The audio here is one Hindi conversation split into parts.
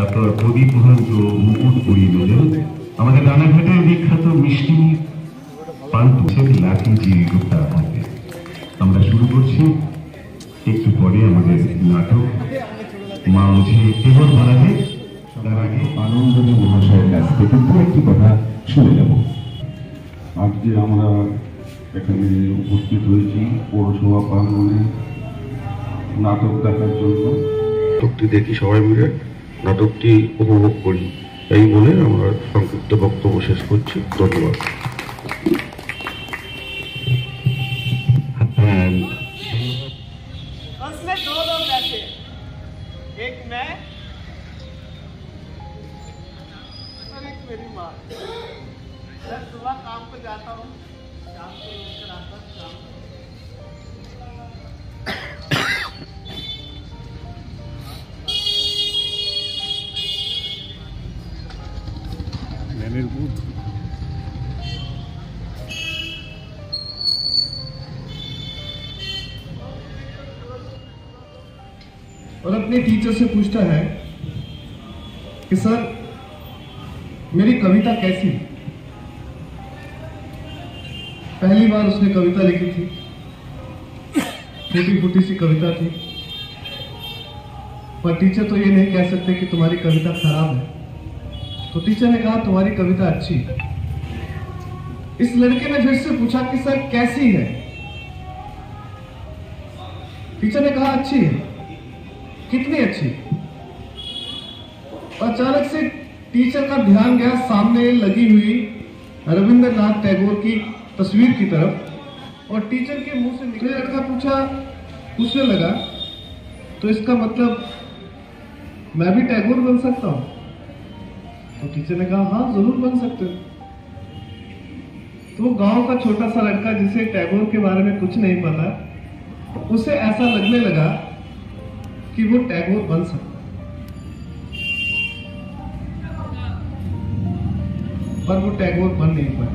তারপর প্রদীপ মহন্ত মুকুট পরিয়ে দিলেন আমাদের রানাঘাটের বিখ্যাত মিষ্টি পান্তুসের লাঠি জিলটা হাতে। আমরা শুরু করছি একটু পরে আমাদের নাটক মা মুঝে কেবল বানাবে। তার আগে আনন্দনী মহাশয়ের কাছ থেকে দু একটি কথা শুনে নেব। আজকে আমরা এখানে উপস্থিত হয়েছি পৌরসভা প্রাঙ্গণে নাটক দেখার জন্য। নাটকটি দেখি সবাই মিলে, নাটকটি উপভোগ করি, এই বলে আমরা সংক্ষিপ্ত বক্তব্য শেষ করছি। ধন্যবাদ। उसमें दो लोग बैठे, एक मैं और एक मेरी माँ। मैं सुबह काम पे जाता हूँ, शाम को लेकर आता हूँ शाम को। और अपने टीचर से पूछता है कि सर मेरी कविता कैसी। पहली बार उसने कविता लिखी थी, छोटी फूटी सी कविता थी, पर टीचर तो ये नहीं कह सकते कि तुम्हारी कविता खराब है। तो टीचर ने कहा तुम्हारी कविता अच्छी है। इस लड़के ने फिर से पूछा कि सर कैसी है। टीचर ने कहा अच्छी है। कितनी अच्छी। अचानक से टीचर का ध्यान गया सामने लगी हुई रविंद्रनाथ टैगोर की तस्वीर की तरफ, और टीचर के मुंह से निकले लड़का पूछने लगा तो इसका मतलब मैं भी टैगोर बन सकता हूं। तो टीचर ने कहा हाँ जरूर बन सकते हो। तो वो गांव का छोटा सा लड़का जिसे टैगोर के बारे में कुछ नहीं पता, उसे ऐसा लगने लगा कि वो टैगोर बन सकता है, पर वो टैगोर बन नहीं पाया,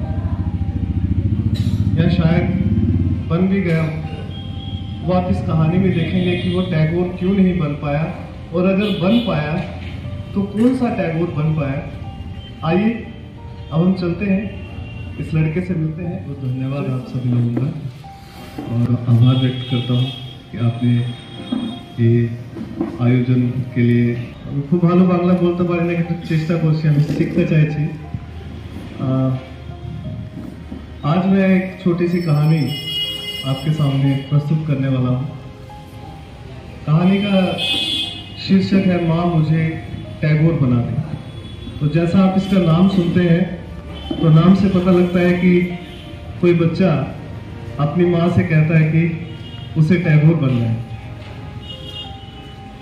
या शायद बन भी गया। वो आप इस कहानी में देखेंगे कि वो टैगोर क्यों नहीं बन पाया, और अगर बन पाया तो कौन सा टैगोर बन पाया। आइए अब हम चलते हैं, इस लड़के से मिलते हैं। बहुत धन्यवाद आप सभी लोगों का, और आभार व्यक्त करता हूँ कि आपने ये आयोजन के लिए खूब ভালো বাংলা বলতে পারি না, কিন্তু চেষ্টা করছি, আমি শিখতে চাইছি। आज मैं एक छोटी सी कहानी आपके सामने प्रस्तुत करने वाला हूँ। कहानी का शीर्षक है माँ मुझे टैगोर बना दे। तो जैसा आप इसका नाम सुनते हैं तो नाम से पता लगता है कि कोई बच्चा अपनी माँ से कहता है कि उसे टैगोर बनना है।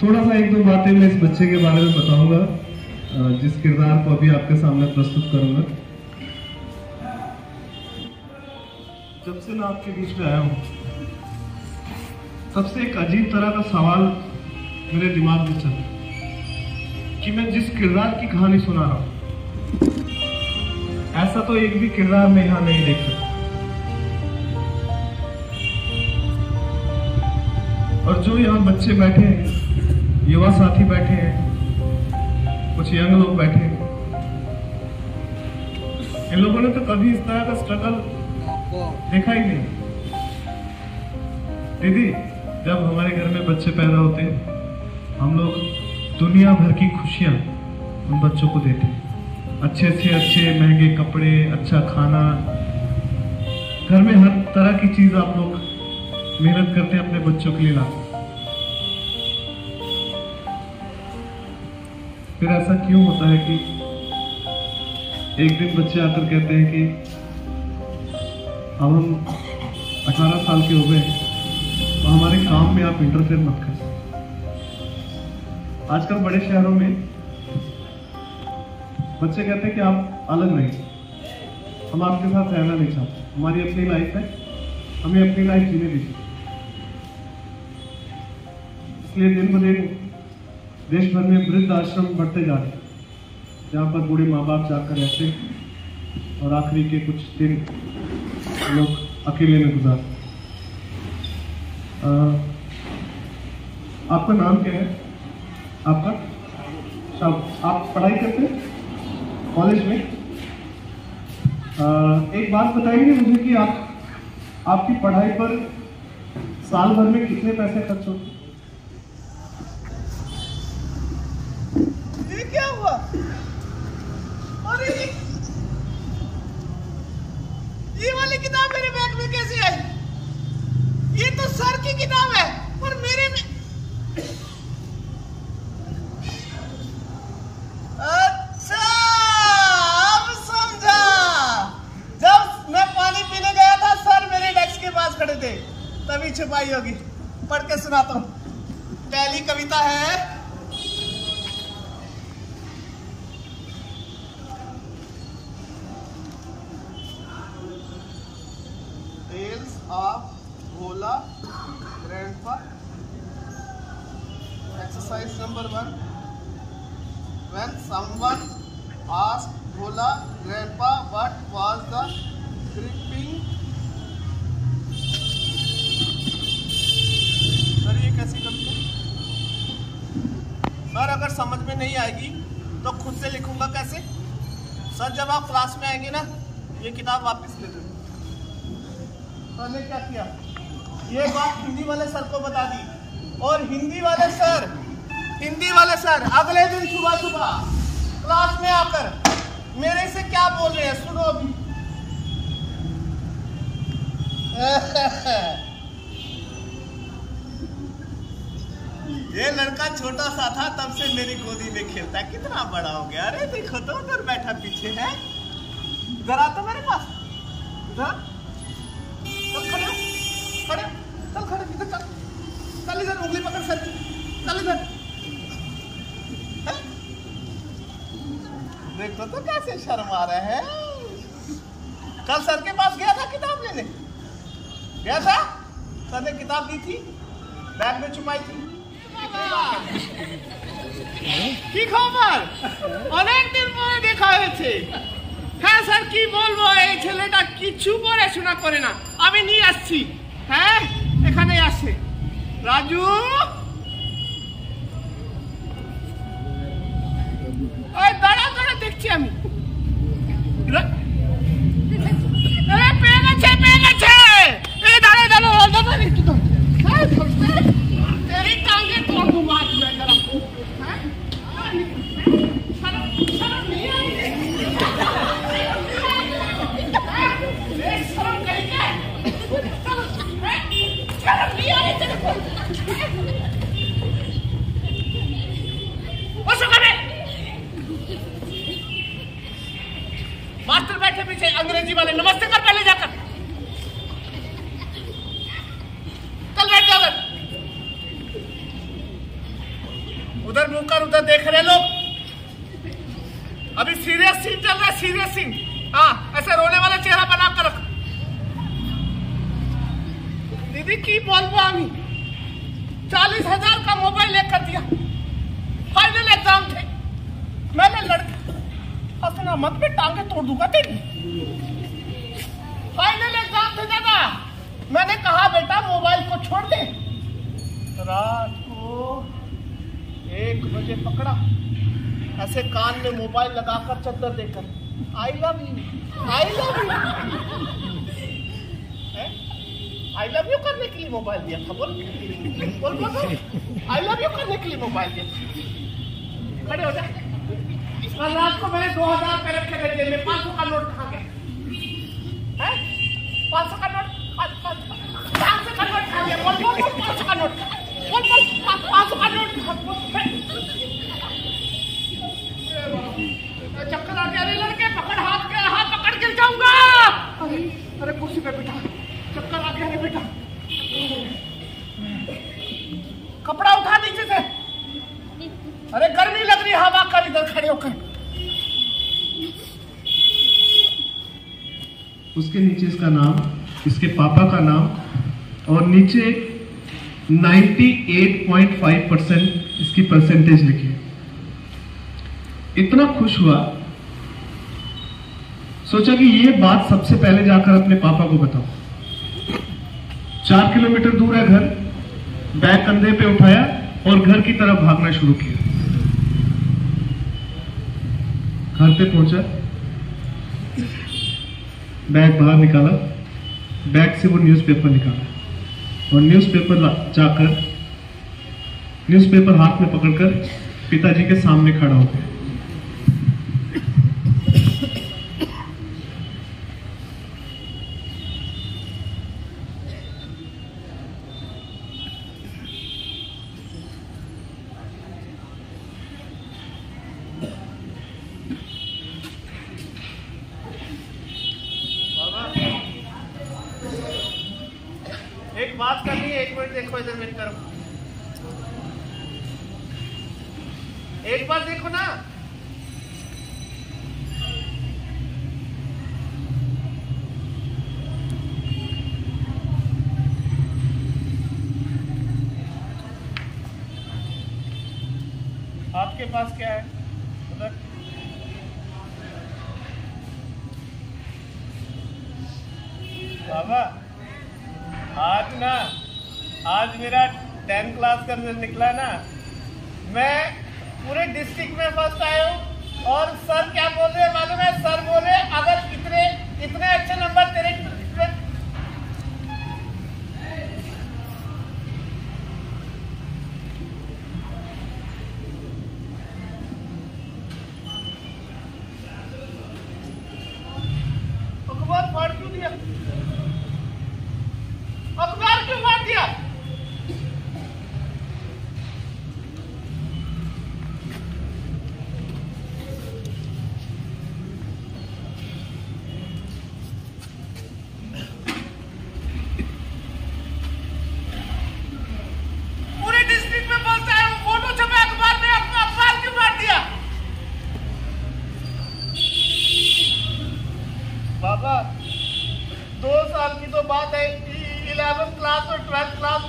थोड़ा सा एक दो बातें मैं इस बच्चे के बारे में बताऊंगा, जिस किरदार को अभी आपके सामने प्रस्तुत करूंगा। जब से मैं आपके बीच में आया हूं, तब से एक अजीब तरह का सवाल मेरे दिमाग में चला कि मैं जिस किरदार की कहानी सुना रहा हूं, ऐसा तो एक भी किरदार मैं यहां नहीं देख सकता। और जो यहाँ बच्चे बैठे हैं, युवा साथी बैठे हैं, कुछ यंग लोग बैठे हैं, इन लोगों ने तो कभी इस तरह का स्ट्रगल देखा ही नहीं। दीदी, जब हमारे घर में बच्चे पैदा होते हैं, हम लोग दुनिया भर की खुशियां उन बच्चों को देते हैं। अच्छे से अच्छे महंगे कपड़े, अच्छा खाना, घर में हर तरह की चीज आप लोग मेहनत करते हैं अपने बच्चों के लिए लाते। फिर ऐसा क्यों होता है कि एक दिन बच्चे आकर कहते हैं कि अब हम 18 साल के हो गए, तो हमारे काम में आप इंटरफेयर मत कर। आजकल बड़े शहरों में बच्चे कहते हैं कि आप अलग नहीं, हम आपके साथ रहना नहीं चाहते, हमारी अपनी लाइफ है, हमें अपनी लाइफ जीने दीजिए। इसलिए दिन ब दिन देश भर में वृद्ध आश्रम बढ़ते जा रहे हैं, जहाँ पर बूढ़े माँ बाप जाकर रहते हैं और आखिरी के कुछ दिन लोग अकेले में गुजारते। आपका नाम क्या है? आपका अब आप पढ़ाई करते हैं कॉलेज में। एक बात बताइए मुझे कि आपकी पढ़ाई पर साल भर में कितने पैसे खर्च होते हैं? ये क्या हुआ? अरे ये वाली किताब मेरे बैग में कैसे आई? ये तो सर की किताब है और मेरे में। अच्छा अब समझा। जब मैं पानी पीने गया था सर मेरे डेस्क के पास खड़े थे, तभी छुपाई होगी। पढ़ के सुनाता हूँ। पहली कविता है Tales of Bhola Grandpa. Exercise number 1. When someone asked Bhola Grandpa what was the creeping. Sir ये कैसी कविता? सर अगर समझ में नहीं आएगी तो खुद से लिखूंगा कैसे? सर जब आप क्लास में आएंगे ना ये किताब वापस ले लेना। सर ने क्या किया? ये बात हिंदी वाले सर को बता दी और हिंदी वाले सर अगले दिन सुबह सुबह क्लास में आकर मेरे से क्या बोल रहे हैं सुनो अभी। ये लड़का छोटा सा था तब से मेरी गोदी में खेलता है, कितना बड़ा हो गया। अरे देखो तो उधर बैठा पीछे है, इधर आ तो मेरे पास, इधर चल खड़े चल खड़े इधर चल इधर उंगली पकड़ सर की, चल इधर। देखो तो कैसे शर्मा रहे हैं। कल सर के पास गया था किताब लेने, गया था, सर ने किताब दी थी, बैग में छुपाई थी। কি খবর? অনেকদিন পরে দেখা হয়েছে। হ্যাঁ স্যার কি বলবো, এই ছেলেটা কিছু পড়াশোনা করে না। আমি নিয়ে আসছি, হ্যাঁ এখানে আসে রাজু। ওই দাঁড়া দাঁড়া দেখছি আমি। পেয়ে গেছে। এই দাঁড়া দাঁড়া একটু তো तेरी टांगे तोड़ दूंगा आज मैं जरा। शर्म नहीं आई? शर्म करेंगे? शर्म नहीं आई तेरे को? मास्टर बैठे पीछे अंग्रेजी वाले, नमस्ते कर पहले जाकर। चल बैठ जाओ उधर मुंह कर, उधर देख रहे लोग। अभी सीरियस सीन चल रहा है, सीरियस सीन। हाँ ऐसे रोने वाला चेहरा बना कर रख। दीदी की बोलबो আমি 40,000 का मोबाइल लेकर दिया। फाइनल एग्जाम थे, मैंने लड़के हंसना मत पे टांगे तोड़ दूंगा तेरी। फाइनल एग्जाम थे दादा, मैंने कहा बेटा मोबाइल को छोड़ दे। रात को 1 बजे पकड़ा, ऐसे कान में मोबाइल लगाकर चद्दर देकर आई लव यू करने के लिए मोबाइल दिया था। बोल आई लव यू करने के लिए मोबाइल दिया था। खड़े हो जा। कल रात को मैंने 2,000 पे रखे थे जेब में, 500 का नोट कहाँ गया? 500 का नोट 500 का नोट कहाँ गया? बोल 500 का नोट, बोल 500 का नोट। चक्कर आ गया रे लड़के, पकड़ हाथ पकड़ गिर जाऊंगा। अरे कुर्सी पे बैठा, चक्कर आ गया रे बेटा। कपड़ा उठा नीचे से, अरे गर्मी लग रही, हवा कर इधर खड़े होकर। उसके नीचे इसका नाम, इसके पापा का नाम और नीचे 98.5% इसकी परसेंटेज लिखी। इतना खुश हुआ, सोचा कि ये बात सबसे पहले जाकर अपने पापा को बताऊं। 4 किलोमीटर दूर है घर, बैग कंधे पे उठाया और घर की तरफ भागना शुरू किया। घर पे पहुंचा, बैग बाहर निकाला, बैग से वो न्यूज़पेपर निकाला और न्यूज़पेपर हाथ में पकड़कर पिताजी के सामने खड़ा हो गया। एक बात करनी है, 1 मिनट देखो इधर मेरी तरफ, एक बार देखो ना। आपके पास क्या है उधर? बाबा आज मेरा 10th क्लास का रिजल्ट निकला ना, मैं पूरे डिस्ट्रिक्ट में फर्स्ट आया हूँ। और सर क्या बोल रहे हैं मालूम है? सर बोले अगर इतने अच्छे नंबर तेरे अखबार फाड़ क्यों दिया? अखबार क्यों फाड़ दिया? पूरे डिस्ट्रिक्ट में बोलता है, फोटो छपे अखबार में, अखबार क्यों फाड़ दिया? बाबा 2 साल की तो बात है, 11th क्लास और 12th क्लास,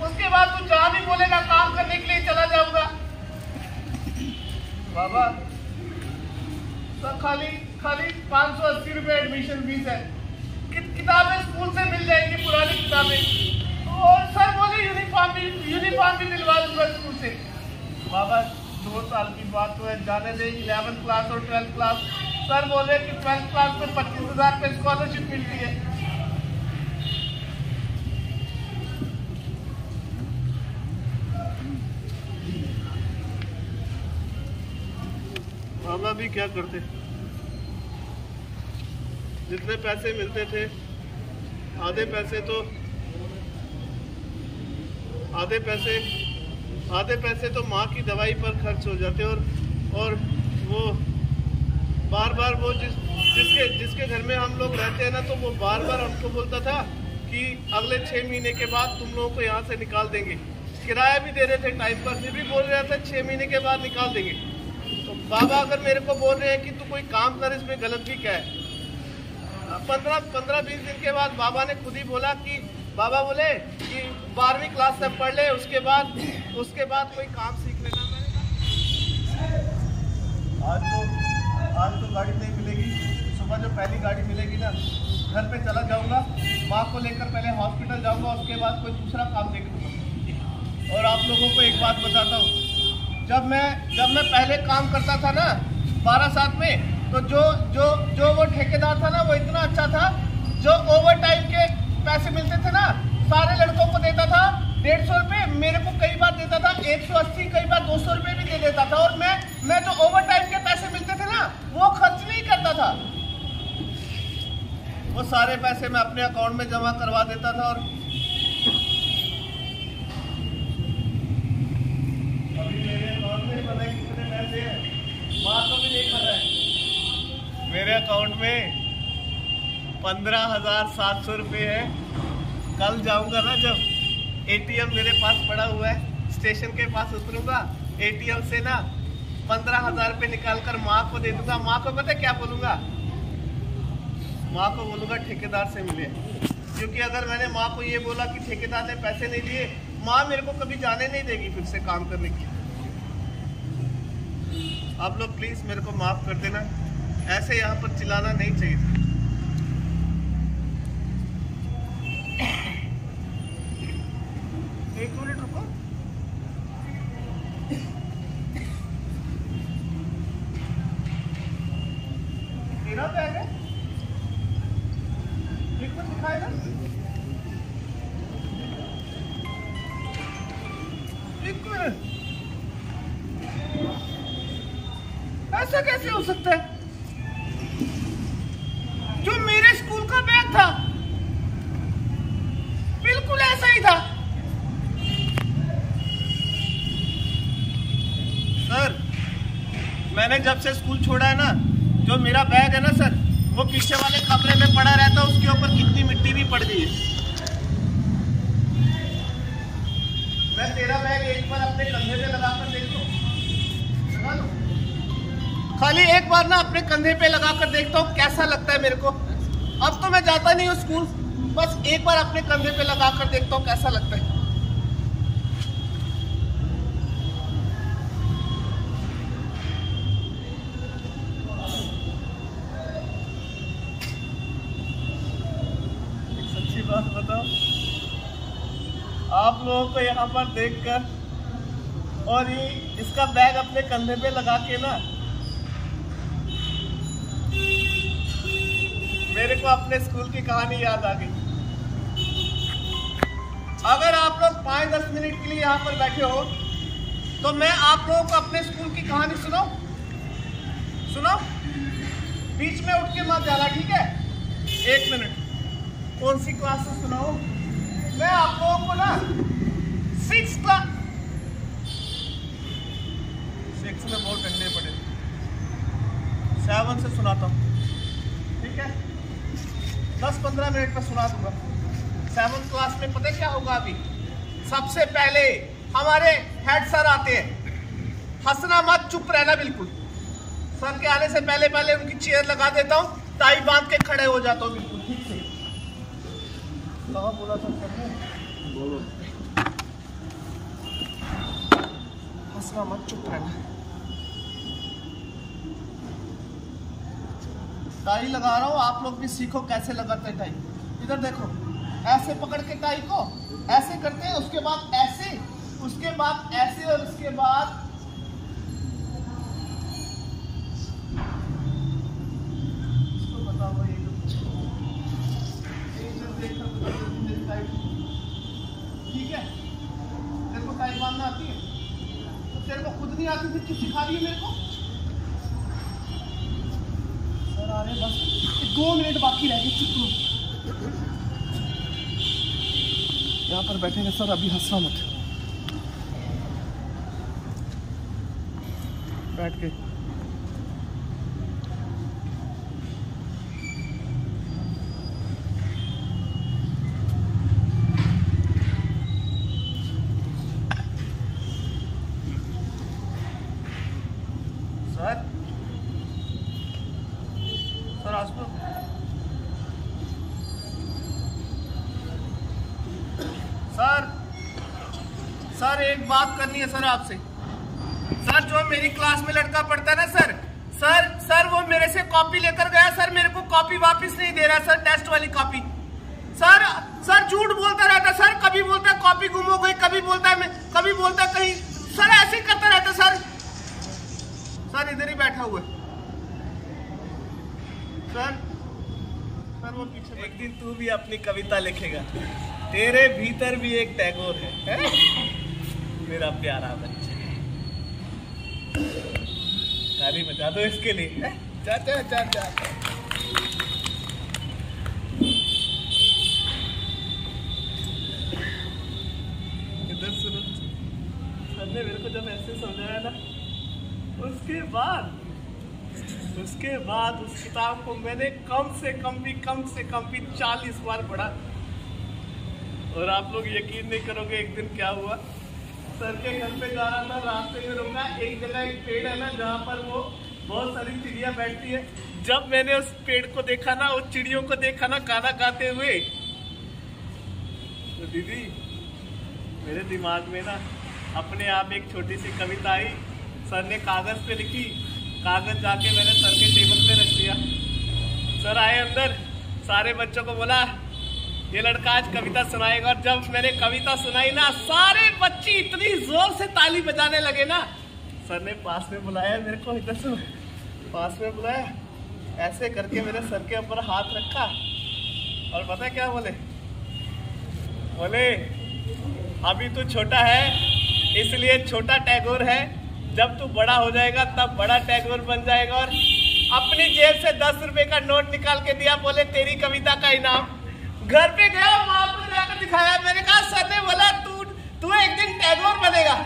उसके बाद तू जहाँ भी बोलेगा काम करने के लिए चला जाऊंगा। बाबा सर खाली 580 रुपए एडमिशन फीस है, किताबें स्कूल से मिल जाएंगी, पुरानी किताबें। और सर बोले यूनिफॉर्म भी दिलवा दूंगा स्कूल से। बाबा 2 साल की बात तो है, जाने दे 11th क्लास और 12th क्लास। सर बोले कि 12th क्लास में 25,000 रुपये स्कॉलरशिप मिलती है। बाबा भी क्या करते, जितने पैसे मिलते थे आधे पैसे तो माँ की दवाई पर खर्च हो जाते। और वो बार वो जिसके घर में हम लोग रहते हैं ना, तो वो बार हमको बोलता था कि अगले 6 महीने के बाद तुम लोगों को यहाँ से निकाल देंगे। किराया भी दे रहे थे टाइम पर, फिर भी बोल रहा था 6 महीने के बाद निकाल देंगे। तो बाबा अगर मेरे को बोल रहे हैं कि तू कोई काम कर, इसमें गलत भी क्या है? 15-20 दिन के बाद बाबा ने खुद ही बोला कि बाबा बोले कि 12वीं क्लास तक पढ़ ले, उसके बाद कोई काम सीख लेना। आज तो गाड़ी नहीं मिलेगी, सुबह जो पहली गाड़ी मिलेगी ना, घर पे चला जाऊंगा, माँ को लेकर पहले हॉस्पिटल जाऊंगा, उसके बाद कोई दूसरा काम देख लूँगा। और आप लोगों को एक बात बताता हूँ, जब मैं पहले काम करता था ना 12/7 में, तो जो वो ठेकेदार था ना, वो इतना अच्छा था। जो ओवर टाइम के पैसे मिलते थे ना, सारे लड़कों को देता था 150 रुपये, मेरे को कई बार देता था 180, कई बार 200 रुपये भी दे देता था। और मैं जो ओवर टाइम के पैसे मिलते थे ना, वो खर्च नहीं करता था, वो सारे पैसे मैं अपने अकाउंट में जमा करवा देता था। और अभी मेरे अकाउंट में पता है कितने पैसे हैं, माँ को भी नहीं पता है। मेरे अकाउंट में 15,700 रुपये है। कल जाऊंगा ना, जब एटीएम मेरे पास पड़ा हुआ है, स्टेशन के पास उतरूंगा, एटीएम से ना 15,000 रुपये निकाल कर माँ को दे दूंगा। माँ को पता है क्या बोलूँगा? माँ को बोलूँगा ठेकेदार से मिले। क्योंकि अगर मैंने माँ को ये बोला कि ठेकेदार ने पैसे नहीं दिए, माँ मेरे को कभी जाने नहीं देगी फिर से काम करने की। आप लोग प्लीज़ मेरे को माफ़ कर देना, ऐसे यहाँ पर चिल्लाना नहीं चाहिए। एक मिनट रुको। ऐसा कैसे हो सकता है? जो मेरे स्कूल का बैग था बिल्कुल ऐसा ही था। सर, मैंने जब से स्कूल छोड़ा है ना, जो मेरा बैग है ना सर, वो पीछे वाले कमरे में पड़ा रहता है, उसके ऊपर कितनी मिट्टी भी पड़ गई है। मैं तेरा बैग एक बार अपने कंधे पे लगाकर देख लूं, लगा लो, खाली एक बार ना अपने कंधे पे लगाकर देखता हूँ कैसा लगता है मेरे को। अब तो मैं जाता नहीं हूँ स्कूल, बस एक बार अपने कंधे पे लगाकर देखता हूँ कैसा लगता है। सच्ची बात बताओ, आप लोगों को यहाँ पर देखकर और ये इसका बैग अपने कंधे पे लगा के ना, मेरे को अपने स्कूल की कहानी याद आ गई। अगर आप लोग 5-10 मिनट के लिए यहाँ पर बैठे हो तो मैं आप लोगों को अपने स्कूल की कहानी सुनाऊं? सुनाओ, बीच में उठ के मत जाना, ठीक है? 1 मिनट। कौन सी क्लास से सुनाऊं? मैं आप लोगों को ना 6 क्लास, 6 में बहुत डंडे पड़े, 7 से सुनाता हूँ, ठीक है? 10-15 मिनट में सुना दूंगा। 7th क्लास में पता क्या होगा? अभी सबसे पहले हमारे हेड सर आते हैं। हंसना मत, चुप रहना बिल्कुल। सर के आने से पहले पहले उनकी चेयर लगा देता हूँ, टाई बांध के खड़े हो जाता हूँ बिल्कुल ठीक से। बोला था सर ने, बोलो। हंसना मत, चुप रहना। टाई लगा रहा हूँ, आप लोग भी सीखो कैसे लगाते हैं टाई। इधर देखो, ऐसे पकड़ के टाई को ऐसे करते हैं, उसके बाद ऐसे, उसके बाद ऐसे, और उसके बाद इसको बताओ ये ठीक है? तेरे को टाई बांधना आती है? तो तेरे को खुद नहीं आती, फिर क्यों सिखा रही है मेरे को? सर आ रहे, बस 2 मिनट बाकी रह गए, चुप रहो। यहाँ पर बैठेंगे सर, अभी हंसना मत, बैठ के। सर, सर आज सर एक बात करनी है सर आपसे। सर, जो मेरी क्लास में लड़का पढ़ता है ना सर, वो मेरे से कॉपी लेकर गया सर, मेरे को कॉपी वापस नहीं दे रहा सर, टेस्ट वाली कॉपी। सर झूठ बोलता रहता सर, कभी बोलता है कॉपी गुम हो गई, कभी बोलता है कभी बोलता है कहीं, सर ऐसे ही करता रहता सर इधर ही बैठा हुआ है सर वो पीछे। एक दिन तू भी अपनी कविता लिखेगा, तेरे भीतर भी एक टैगोर है? मेरा प्यारा बच्चा, ताली बजा दो इसके लिए। जा जा जा जा। इधर सुनो, सर ने मेरे को जब ऐसे समझाया ना, उसके बाद उस किताब को मैंने कम से कम भी 40 बार पढ़ा। और आप लोग यकीन नहीं करोगे, एक दिन क्या हुआ, सर के घर पे जा रहा था, रास्ते में रुका, एक जगह एक पेड़ है ना जहाँ पर वो बहुत सारी चिड़िया बैठती है। जब मैंने उस पेड़ को देखा ना, उस चिड़ियों को देखा ना गाना गाते हुए, तो दीदी मेरे दिमाग में ना अपने आप एक छोटी सी कविता आई। सर ने कागज पे लिखी, कागज जाके मैंने सर के टेबल पे रख दिया। सर आए अंदर, सारे बच्चों को बोला ये लड़का आज कविता सुनाएगा। और जब मैंने कविता सुनाई ना, सारे बच्चे इतनी जोर से ताली बजाने लगे ना। सर ने पास में बुलाया मेरे को, इधर से पास में बुलाया, ऐसे करके मेरे सर के ऊपर हाथ रखा और पता है क्या बोले? अभी तो छोटा है, इसलिए छोटा टैगोर है, जब तू बड़ा हो जाएगा तब बड़ा टैगोर बन जाएगा। और अपनी जेब से 10 रुपए का नोट निकाल के दिया, बोले तेरी कविता का इनाम। घर पे गया, माँ को जाकर दिखाया, मैंने कहा सर ने बोला तू एक दिन टैगोर बनेगा।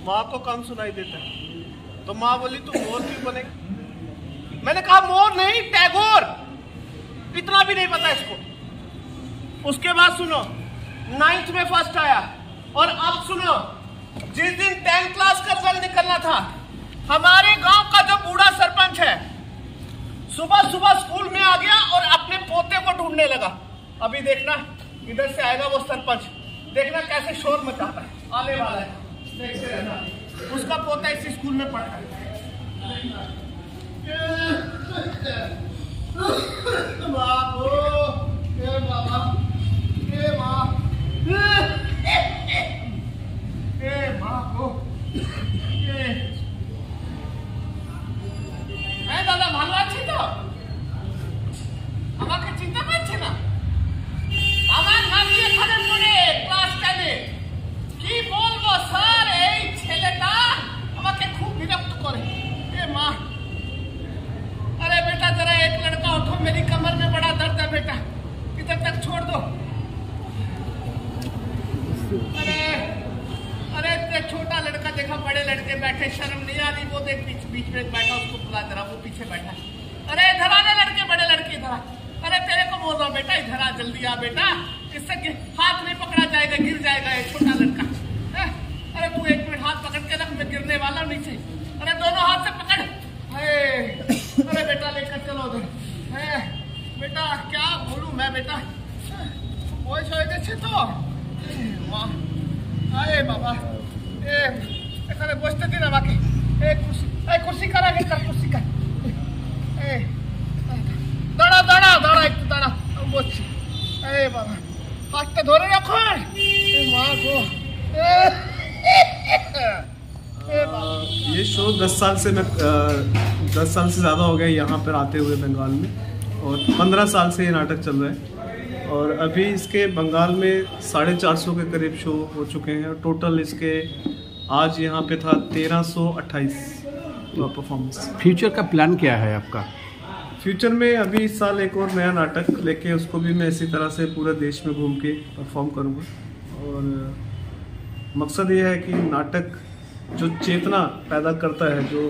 माँ को कम सुनाई देता है, तो माँ बोली तू मोर क्यों बनेगा? मैंने कहा मोर नहीं, टैगोर। इतना भी नहीं पता इसको। उसके बाद सुनो, 9th में फर्स्ट आया। और अब सुनो, जिस दिन 10th क्लास का रिजल्ट निकलना था, हमारे गांव का जो बूढ़ा सरपंच है सुबह सुबह स्कूल में आ गया और अपने पोते को ढूंढने लगा। अभी देखना इधर से आएगा वो सरपंच, देखना कैसे शोर मचाता है, आने वाला है, देखते रहना। उसका पोता इसी स्कूल में पढ़ता है। দাদা ভালো আছি তো? আমাকে চিনতে পারছে না? আমার নাম এখানে পড়ে ক্লাস 10-এ। কি বলবো স্যার, এই ছেলেটা আমাকে খুব বিরক্ত করে। এ মা, अरे बेटा जरा एक लड़का उठो, मेरी कमर में बड़ा दर्द है बेटा, इधर तक छोड़ दो। अरे छोटा लड़का देखा, बड़े लड़के बैठे, शर्म नहीं आ रही? वो देख बीच में बैठा, उसको बुला जरा, वो पीछे बैठा। अरे इधर आने लड़के, बड़े लड़के इधर आ। अरे तेरे को बोल रहा हूं बेटा, इधर आ, जल्दी आ बेटा, इससे हाथ नहीं पकड़ा जाएगा, गिर जाएगा ये छोटा लड़का। अरे तू 1 मिनट हाथ पकड़ के रख, मैं गिरने वाला हूं नीचे। अरे दोनों हाथ से पकड़। अरे बेटा लेकर चलो उधर। बेटा क्या बोलूं मैं बेटा, ওই হয়ে গেছে তো। আরে বাবা, এখানে বসতে দিন আমাকে। কুর্সি কার আগে, কার কুর্সি কার। দাঁড়া দাঁড়া দাঁড়া, একটু দাঁড়া, আমি বসছি। আরে বাবা, হাতটা ধরে রাখো। মা গো, ये शो 10 साल से ज़्यादा हो गया यहाँ पर आते हुए बंगाल में, और 15 साल से ये नाटक चल रहा है। और अभी इसके बंगाल में 450 के करीब शो हो चुके हैं। टोटल इसके आज यहाँ पे था 1328 परफॉर्मेंस। फ्यूचर का प्लान क्या है आपका? फ्यूचर में अभी इस साल एक और नया नाटक लेके उसको भी मैं इसी तरह से पूरे देश में घूम के परफॉर्म करूँगा। और मकसद ये है कि नाटक जो चेतना पैदा करता है, जो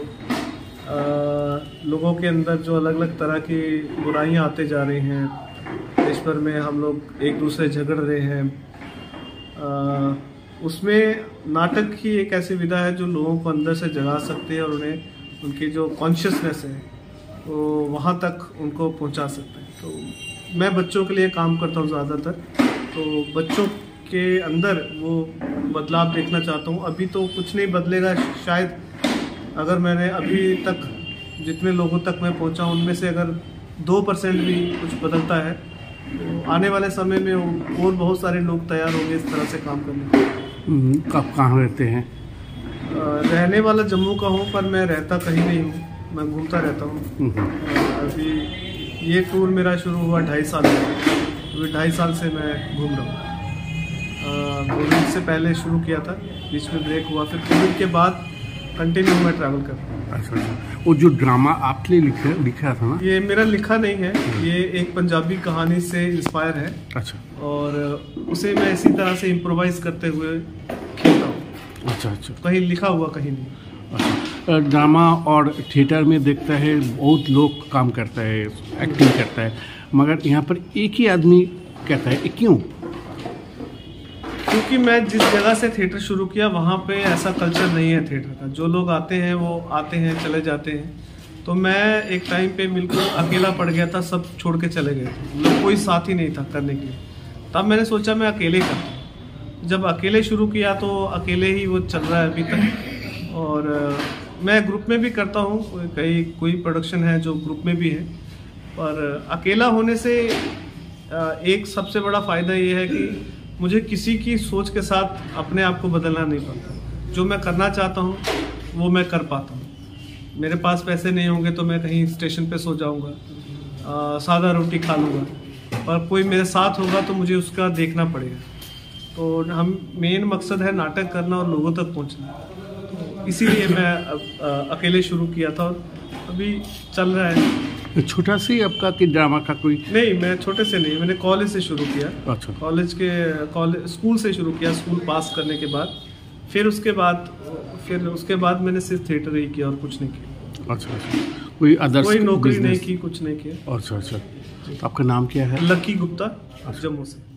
लोगों के अंदर जो अलग अलग तरह की बुराइयां आते जा रही हैं, देश भर में हम लोग एक दूसरे झगड़ रहे हैं, उसमें नाटक ही एक ऐसी विधा है जो लोगों को अंदर से जगा सकती है और उन्हें उनकी जो कॉन्शियसनेस है वो वहाँ तक उनको पहुँचा सकते हैं। तो मैं बच्चों के लिए काम करता हूँ ज़्यादातर, तो बच्चों के अंदर वो बदलाव देखना चाहता हूँ। अभी तो कुछ नहीं बदलेगा शायद, अगर मैंने अभी तक जितने लोगों तक मैं पहुँचा उनमें से अगर 2% भी कुछ बदलता है, तो आने वाले समय में और बहुत सारे लोग तैयार होंगे इस तरह से काम करने। कब कहाँ रहते हैं? रहने वाला जम्मू का हूँ, पर मैं रहता कहीं नहीं हूँ, मैं घूमता रहता हूँ। अभी ये टूर मेरा शुरू हुआ 2.5 साल में, अभी 2.5 साल से मैं घूम रहा हूँ। कोविड से पहले शुरू किया था, बीच में ब्रेक हुआ, फिर कोविड के बाद कंटिन्यू मैं ट्रैवल कर रहा हूँ। अच्छा, वो जो ड्रामा आपने लिखा था ना? ये मेरा लिखा नहीं है, ये एक पंजाबी कहानी से इंस्पायर है। अच्छा। और उसे मैं इसी तरह से इम्प्रोवाइज करते हुए खेलता हूँ। अच्छा अच्छा, कहीं लिखा हुआ कहीं नहीं। अच्छा, ड्रामा और थिएटर में देखता है बहुत लोग काम करता है, एक्टिंग करता है, मगर यहाँ पर एक ही आदमी कहता है, क्यों? क्योंकि मैं जिस जगह से थिएटर शुरू किया वहाँ पे ऐसा कल्चर नहीं है थिएटर का। जो लोग आते हैं वो आते हैं, चले जाते हैं। तो मैं एक टाइम पे बिल्कुल अकेला पड़ गया था, सब छोड़ के चले गए थे, कोई साथ ही नहीं था करने के लिए। तब मैंने सोचा मैं अकेले करता हूँ। जब अकेले शुरू किया तो अकेले ही वो चल रहा है अभी तक। और मैं ग्रुप में भी करता हूँ, कोई प्रोडक्शन है जो ग्रुप में भी है। पर अकेला होने से एक सबसे बड़ा फ़ायदा ये है कि मुझे किसी की सोच के साथ अपने आप को बदलना नहीं पड़ता। जो मैं करना चाहता हूँ वो मैं कर पाता हूँ। मेरे पास पैसे नहीं होंगे तो मैं कहीं स्टेशन पे सो जाऊँगा, सादा रोटी खा लूँगा, पर कोई मेरे साथ होगा तो मुझे उसका देखना पड़ेगा। तो हम मेन मकसद है नाटक करना और लोगों तक पहुंचना, तो इसीलिए मैं अकेले शुरू किया था और अभी चल रहा है। छोटा से आपका कि ड्रामा का कोई? नहीं, मैं छोटे से नहीं, मैंने कॉलेज से शुरू किया। अच्छा। स्कूल से शुरू किया, स्कूल पास करने के बाद फिर उसके बाद मैंने सिर्फ थिएटर ही किया और कुछ नहीं किया। अच्छा। कोई नौकरी नहीं की, कुछ नहीं किया। अच्छा। आपका नाम क्या है? लकी गुप्ता, जम्मू से।